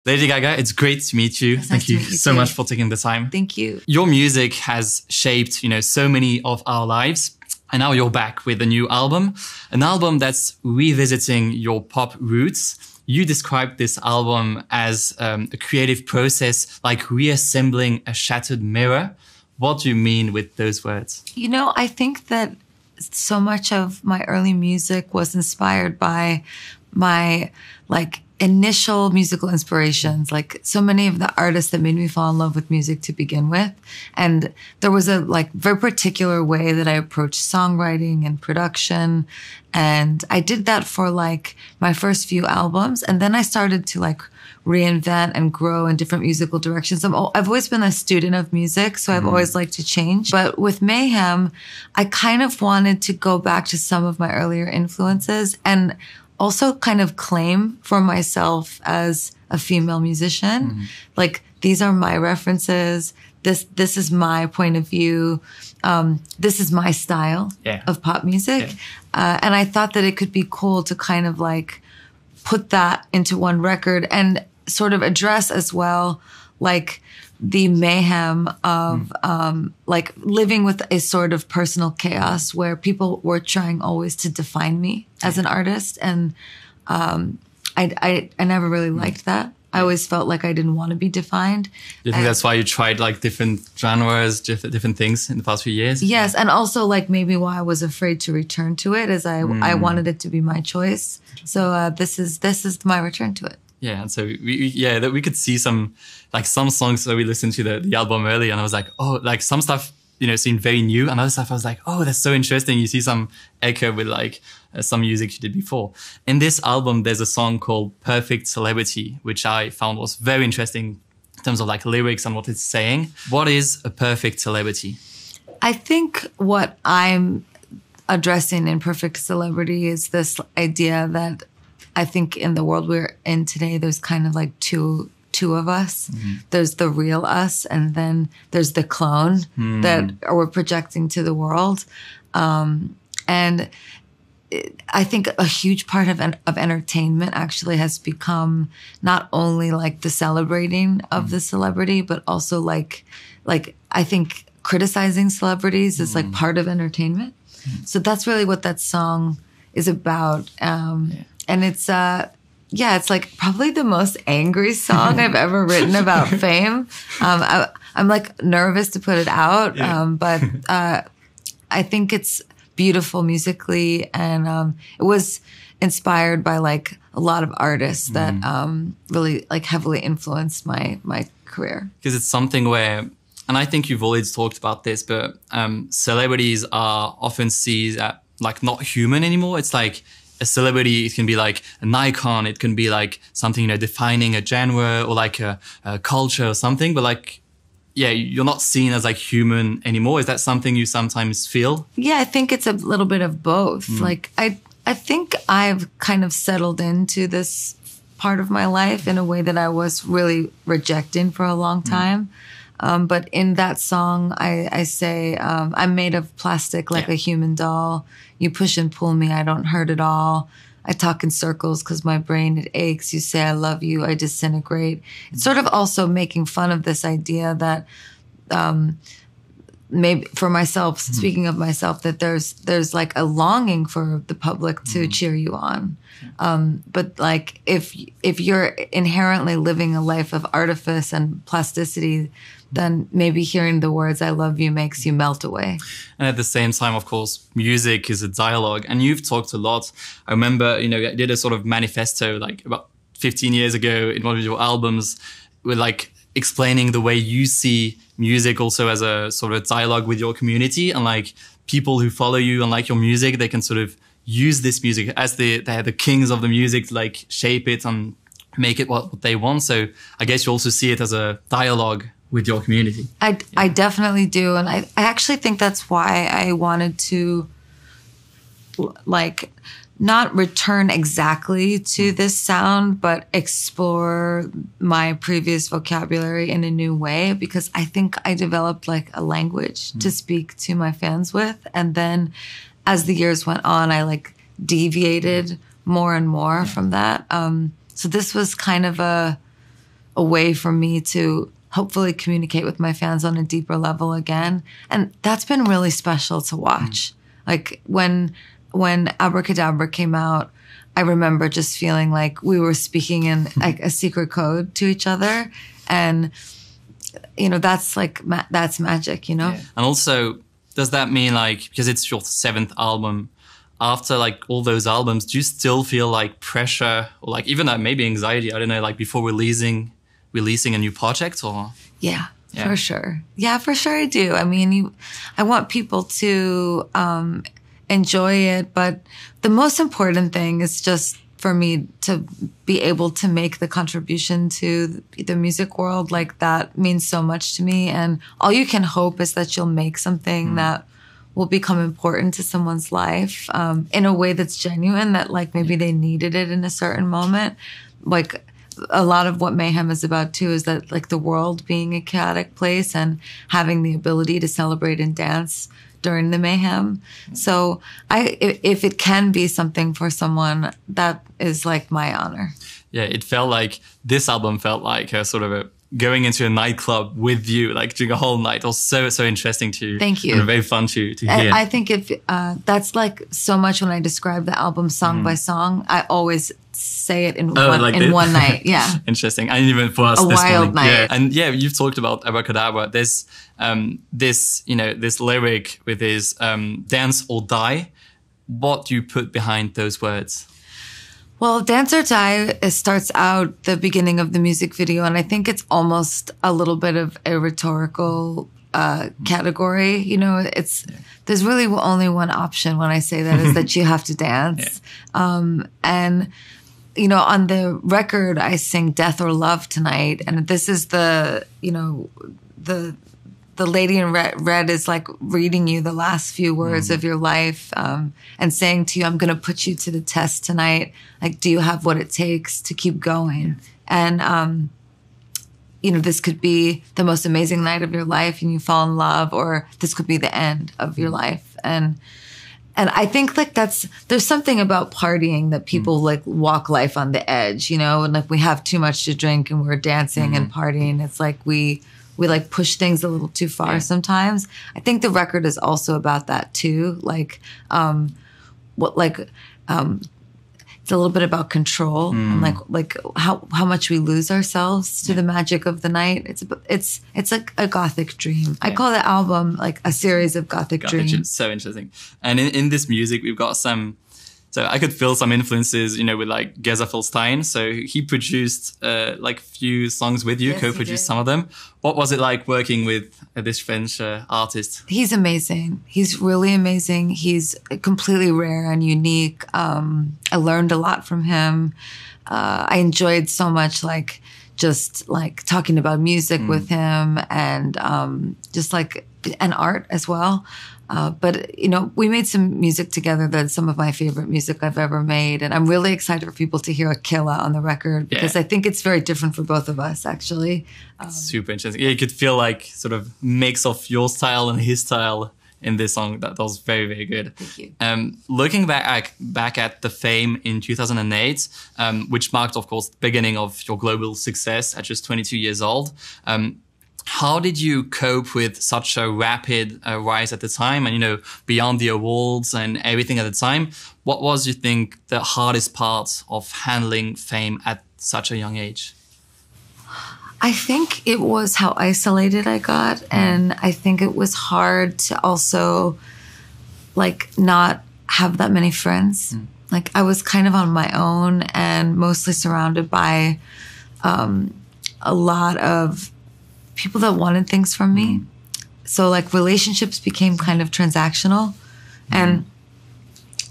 Lady Gaga, it's great to meet you. Thank you so much for taking the time. Thank you. Your music has shaped, so many of our lives. And now you're back with a new album, an album that's revisiting your pop roots. You described this album as a creative process, like reassembling a shattered mirror. What do you mean with those words? I think that so much of my early music was inspired by my initial musical inspirations, so many of the artists that made me fall in love with music to begin with. And there was a very particular way that I approached songwriting and production. And I did that for my first few albums. And then I started to reinvent and grow in different musical directions. I've always been a student of music, so I've always liked to change. But with Mayhem, I kind of wanted to go back to some of my earlier influences and also kind of claim for myself as a female musician. These are my references. This is my point of view. This is my style of pop music. And I thought that it could be cool to kind of put that into one record and sort of address as well, the mayhem of living with a sort of personal chaos where people were trying always to define me as an artist. And I never really liked that. I always felt like I didn't want to be defined. Do you think that's why you tried different genres, different things in the past few years? Yes. And also maybe why I was afraid to return to it is I wanted it to be my choice. So this is my return to it. Yeah, and so we could see some songs that we listened to the album early, and I was some stuff seemed very new, and other stuff I was that's so interesting. You see some echo with some music you did before. In this album, there's a song called "Perfect Celebrity," which I found was very interesting in terms of lyrics and what it's saying. What is a perfect celebrity? I think what I'm addressing in Perfect Celebrity is this idea that I think in the world we're in today, there's kind of two of us. There's the real us, and then there's the clone that we're projecting to the world. And I think a huge part of entertainment actually has become not only the celebrating of the celebrity, but also I think criticizing celebrities is part of entertainment. So that's really what that song is about. And it's, it's probably the most angry song I've ever written about fame. I'm nervous to put it out, but I think it's beautiful musically, and it was inspired by a lot of artists that really heavily influenced my career. Because it's something where, and I think you've always talked about this, but celebrities are often seen as not human anymore. It's a celebrity, it can be an icon, it can be something, defining a genre or a culture or something, but you're not seen as human anymore. Is that something you sometimes feel? Yeah, I think it's a little bit of both. I think I've kind of settled into this part of my life in a way that I was really rejecting for a long time. But in that song, I say, I'm made of plastic like a human doll. You push and pull me, I don't hurt at all. I talk in circles because my brain, it aches. You say I love you, I disintegrate. It's sort of also making fun of this idea that maybe for myself, speaking of myself, that there's a longing for the public to cheer you on. But if you're inherently living a life of artifice and plasticity, then maybe hearing the words "I love you" makes you melt away. And at the same time, of course, music is a dialogue, and you've talked a lot. I remember, you did a sort of manifesto about 15 years ago in one of your albums with explaining the way you see music also as a sort of dialogue with your community, and people who follow you and your music, they can sort of use this music as they're the kings of the music to shape it and make it what they want. So I guess you also see it as a dialogue with your community. I definitely do. And I actually think that's why I wanted to not return exactly to this sound, but explore my previous vocabulary in a new way, because I think I developed a language to speak to my fans with. And then as the years went on, I deviated more and more from that. So this was kind of a way for me to hopefully communicate with my fans on a deeper level again. And that's been really special to watch. Like when Abracadabra came out, I remember just feeling like we were speaking in like a secret code to each other. And, you know, that's like, that's magic, you know? Yeah. And also, does that mean like, because it's your 7th album, after like all those albums, do you still feel like pressure or like even maybe anxiety, I don't know, like before releasing a new project or? Yeah, for sure. Yeah, for sure I do. I mean, I want people to enjoy it, but the most important thing is just for me to be able to make the contribution to the music world. Like that means so much to me. And all you can hope is that you'll make something that will become important to someone's life in a way that's genuine, that like maybe they needed it in a certain moment. Like a lot of what Mayhem is about too is that like the world being a chaotic place and having the ability to celebrate and dance during the mayhem. So if it can be something for someone, that is like my honor. Yeah, it felt like this album felt like a sort of a going into a nightclub with you, like during a whole night. It was so interesting to. Thank you. And very fun to hear. And I think if that's like so much when I describe the album song by song, I always say it in one night. Yeah. Interesting. And even for us, a wild night. Yeah. And yeah, you've talked about Abracadabra. There's this lyric with his dance or die. What do you put behind those words? Well, Dance or Die starts out the beginning of the music video, and I think it's almost a little bit of a rhetorical category. You know, there's really only one option when I say that is that you have to dance. Yeah. And, you know, on the record, I sing Death or Love Tonight, and this is the lady in red is like reading you the last few words of your life and saying to you, I'm going to put you to the test tonight. Like, do you have what it takes to keep going? And, you know, this could be the most amazing night of your life and you fall in love, or this could be the end of your life. And I think like there's something about partying that people like walk life on the edge, you know, and like we have too much to drink and we're dancing and partying. It's like we like push things a little too far sometimes. I think the record is also about that too. Like, it's a little bit about control and like how much we lose ourselves to the magic of the night. It's like a gothic dream. Yeah. I call the album like a series of gothic dreams. So interesting. And in this music, we've got so I could feel some influences, you know, with like Geza Philstein. So he produced like a few songs with you, co-produced some of them. What was it like working with this French artist? He's amazing. He's really amazing. He's completely rare and unique. I learned a lot from him. I enjoyed so much like just like talking about music with him and just like and art as well. But, you know, we made some music together that's some of my favorite music I've ever made. And I'm really excited for people to hear Aquila on the record because I think it's very different for both of us, actually. Super interesting. Yeah, you could feel like sort of mix of your style and his style in this song. That was very, very good. Thank you. Looking back at the Fame in 2008, which marked, of course, the beginning of your global success at just 22 years old. How did you cope with such a rapid rise at the time and, you know, beyond the awards and everything at the time? What was, you think, the hardest part of handling Fame at such a young age? I think it was how isolated I got. And I think it was hard to also, like, not have that many friends. Like, I was kind of on my own and mostly surrounded by a lot of people that wanted things from me. So like relationships became kind of transactional. And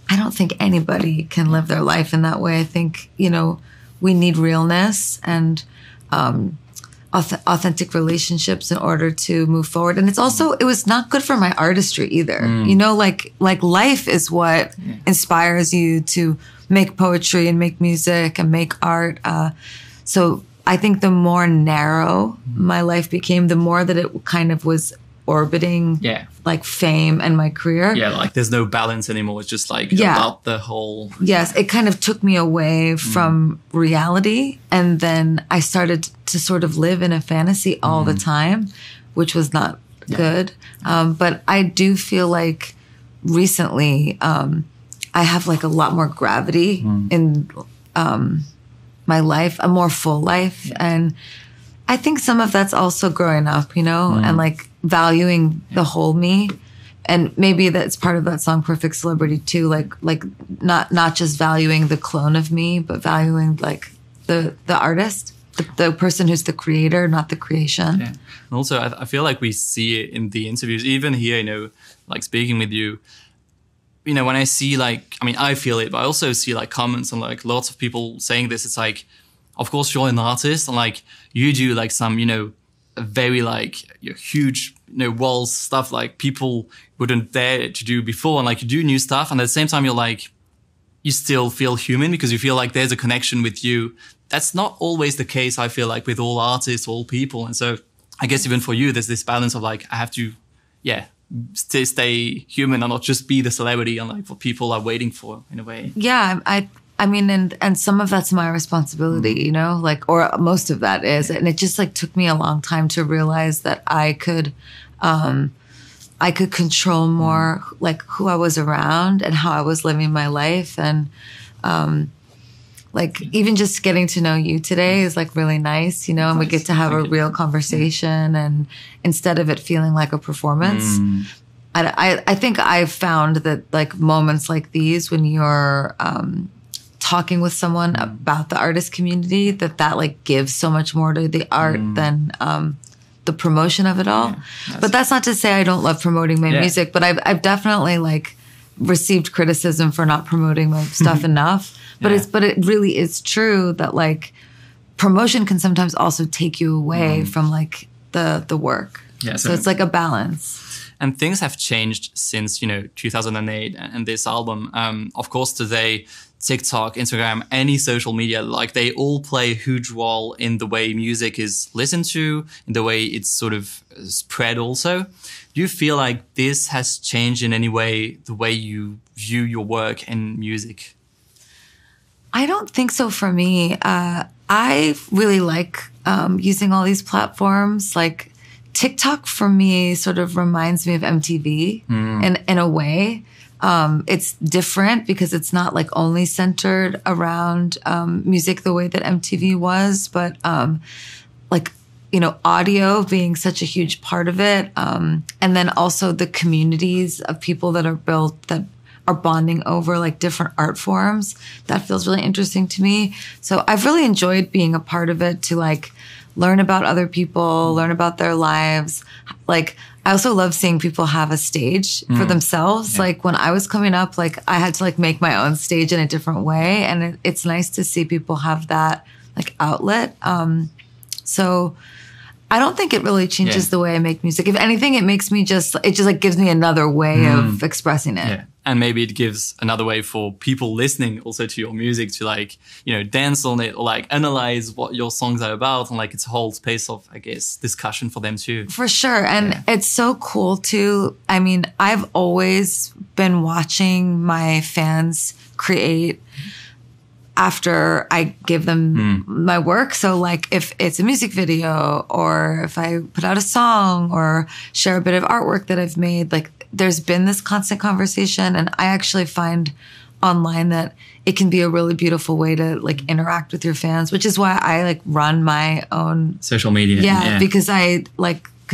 I don't think anybody can live their life in that way. I think, you know, we need realness and authentic relationships in order to move forward. And it's also, it was not good for my artistry either. You know, like life is what inspires you to make poetry and make music and make art. So I think the more narrow my life became, the more that it kind of was orbiting like fame and my career. Yeah, like there's no balance anymore. It's just like about the whole. Yes, it kind of took me away from reality. And then I started to sort of live in a fantasy all the time, which was not good. But I do feel like recently I have like a lot more gravity in my life, a more full life. And I think some of that's also growing up, you know, and like valuing the whole me. And maybe that's part of that song Perfect Celebrity too, like not just valuing the clone of me, but valuing like the artist, the person who's the creator, not the creation. Yeah. And also I feel like we see it in the interviews, even here, you know, like speaking with you, you know, when I see like, I mean, I feel it, but I also see like comments and like lots of people saying this. It's like, of course you're an artist and like you do like some, you know, very like huge, you know, walls stuff like people wouldn't dare to do before. And like you do new stuff. And at the same time, you're like, you still feel human because you feel like there's a connection with you. That's not always the case, I feel like, with all artists, all people. And so I guess even for you, there's this balance of like, I have to, stay human and not just be the celebrity and like what people are waiting for in a way. Yeah, I mean, and some of that's my responsibility, you know, like, or most of that is, and it just like took me a long time to realize that I could control more like who I was around and how I was living my life. And, like even just getting to know you today is like really nice, you know, and we get to have a real conversation and instead of it feeling like a performance. I think I've found that like moments like these when you're, talking with someone about the artist community, that like gives so much more to the art than the promotion of it all. But that's not to say I don't love promoting my music, but I've definitely like received criticism for not promoting my stuff enough. But it really is true that like promotion can sometimes also take you away from like the work. Yeah, so it's like a balance. And things have changed since, you know, 2008 and this album. Of course, today, TikTok, Instagram, any social media, like they all play a huge role in the way music is listened to, in the way it's sort of spread also. Do you feel like this has changed in any way the way you view your work and music? I don't think so for me. I really like using all these platforms. Like TikTok for me sort of reminds me of MTV in a way. It's different because it's not like only centered around music the way that MTV was, but like, you know, audio being such a huge part of it. And then also the communities of people that are built that are bonding over like different art forms. That feels really interesting to me. So I've really enjoyed being a part of it to like learn about other people, learn about their lives. Like I also love seeing people have a stage for themselves. Yeah. Like when I was coming up, like I had to like make my own stage in a different way. And it's nice to see people have that like outlet. So I don't think it really changes the way I make music. If anything, it just like gives me another way of expressing it. Yeah. And maybe it gives another way for people listening also to your music to like, you know, dance on it or like analyze what your songs are about. And like it's a whole space of, I guess, discussion for them too. For sure. And it's so cool too. I mean, I've always been watching my fans create after I give them my work. So like if it's a music video or if I put out a song or share a bit of artwork that I've made, like there's been this constant conversation. And I actually find online that it can be a really beautiful way to like interact with your fans, which is why I like run my own social media. Yeah. Because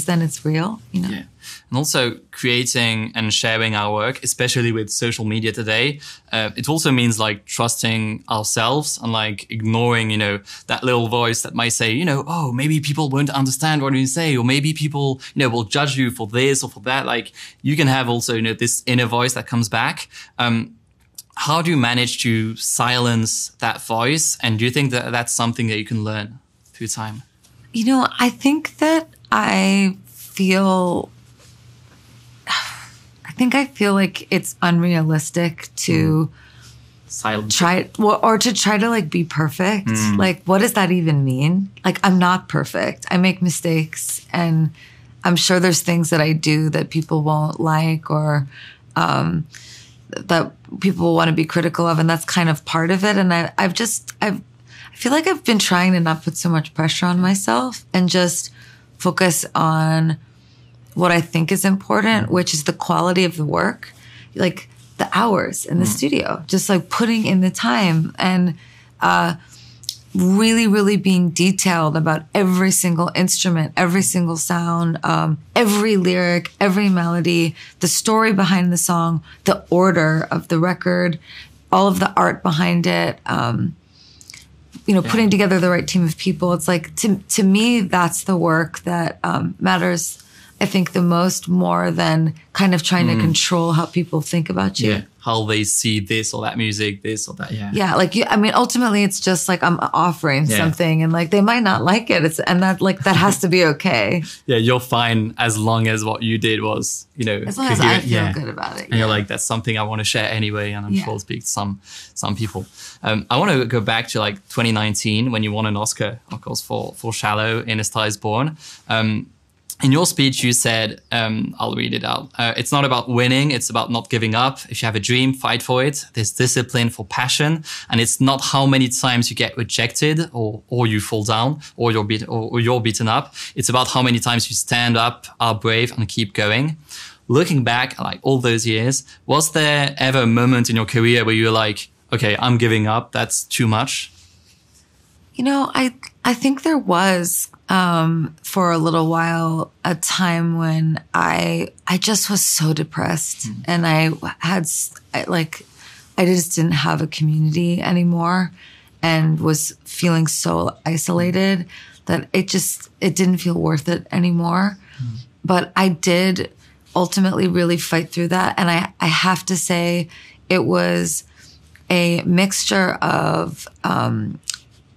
then it's real, you know? Yeah. And also creating and sharing our work, especially with social media today, it also means like trusting ourselves and like ignoring, you know, that little voice that might say, you know, oh, maybe people won't understand what you say, or maybe people, you know, will judge you for this or for that. Like you can have also, you know, this inner voice that comes back. How do you manage to silence that voice? And do you think that that's something that you can learn through time? You know, I think that I feel like it's unrealistic to try to like be perfect. Like, what does that even mean? Like, I'm not perfect. I make mistakes and I'm sure there's things that I do that people won't like or that people want to be critical of, and that's kind of part of it. And I feel like I've been trying to not put so much pressure on myself and just focus on what I think is important, which is the quality of the work, like the hours in the studio, just like putting in the time and really, really being detailed about every single instrument, every single sound, every lyric, every melody, the story behind the song, the order of the record, all of the art behind it, putting together the right team of people. It's like, to me, that's the work that matters, I think, the most, more than kind of trying to control how people think about you. Yeah, how they see this or that music, this or that. Yeah, yeah. Like, ultimately, it's just like I'm offering something, and like they might not like it. That has to be okay. Yeah, you're fine as long as what you did was, as long as I feel good about it. And you're like, that's something I want to share anyway, and I'm sure it'll speak to some people. I want to go back to like 2019 when you won an Oscar, of course, for Shallow in A Star Is Born. In your speech, you said, I'll read it out. It's not about winning. It's about not giving up. If you have a dream, fight for it. There's discipline for passion. And it's not how many times you get rejected or you fall down or you're beaten up. It's about how many times you stand up, are brave, and keep going. Looking back, like all those years, was there ever a moment in your career where you were like, okay, I'm giving up. That's too much? I think there was, for a little while, a time when I just was so depressed and I just didn't have a community anymore and was feeling so isolated that it didn't feel worth it anymore. But I did ultimately really fight through that. And I have to say it was a mixture of,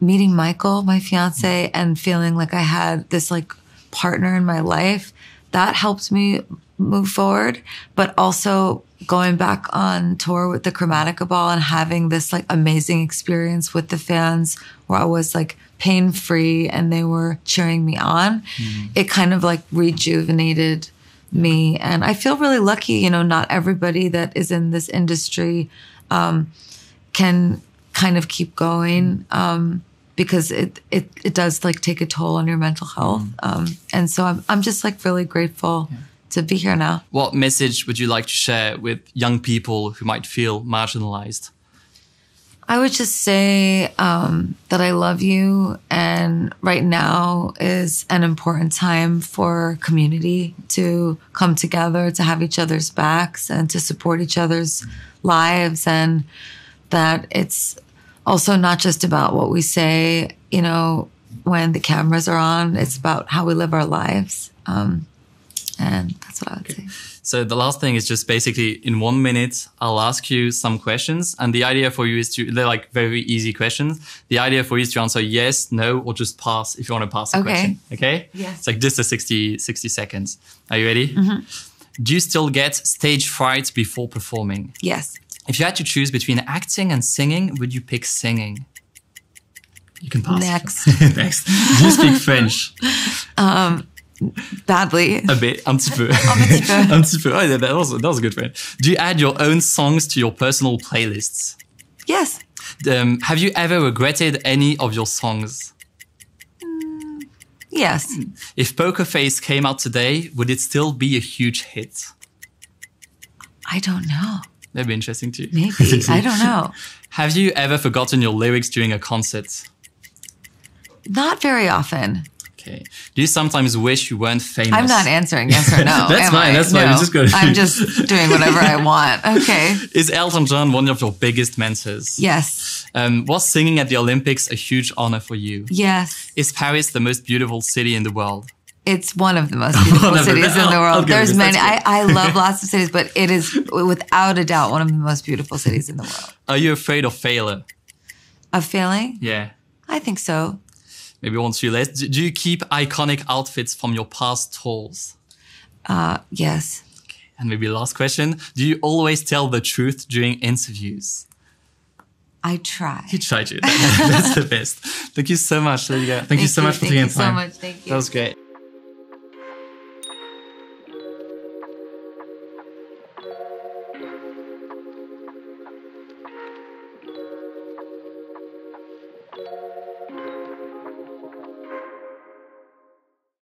meeting Michael, my fiance, and feeling like I had this like partner in my life that helped me move forward, but also going back on tour with the Chromatica Ball and having this like amazing experience with the fans where I was like pain-free and they were cheering me on. It kind of like rejuvenated me. And I feel really lucky, not everybody that is in this industry can kind of keep going. Because it does like take a toll on your mental health. And so I'm just like really grateful to be here now. What message would you like to share with young people who might feel marginalized? I would just say that I love you. And right now is an important time for community to come together, to have each other's backs and to support each other's lives. And that it's also not just about what we say, when the cameras are on. It's about how we live our lives. And that's what I would say. So the last thing is just basically in 1 minute, I'll ask you some questions. And the idea for you is they're like very easy questions. The idea for you is to answer yes, no, or just pass if you want to pass the question. Okay? Yes. It's like just a 60 seconds. Are you ready? Do you still get stage fright before performing? Yes. If you had to choose between acting and singing, would you pick singing? You can pass. Next. Next. Do you speak French? Badly. A bit. Un petit peu. Un petit peu. Oh, yeah, that was a good friend. Do you add your own songs to your personal playlists? Yes. Have you ever regretted any of your songs? Yes. If Poker Face came out today, would it still be a huge hit? I don't know. That'd be interesting too. Maybe. I don't know. Have you ever forgotten your lyrics during a concert? Not very often. Okay. Do you sometimes wish you weren't famous? I'm not answering yes or no. That's fine. That's fine. No. Just go. I'm just doing whatever I want. Okay. Is Elton John one of your biggest mentors? Yes. Was singing at the Olympics a huge honor for you? Yes. Is Paris the most beautiful city in the world? It's one of the most beautiful cities in the world. There's many. I love lots of cities, but it is without a doubt one of the most beautiful cities in the world. Are you afraid of failure? Of failing? Yeah. I think so. Maybe one too late. Do you keep iconic outfits from your past tours? Yes. Okay. And maybe last question. Do you always tell the truth during interviews? I try. You try to. That's the best. Thank you so much. There you go. Thank you so much for taking the time. Thank you so much. Thank you. That was great.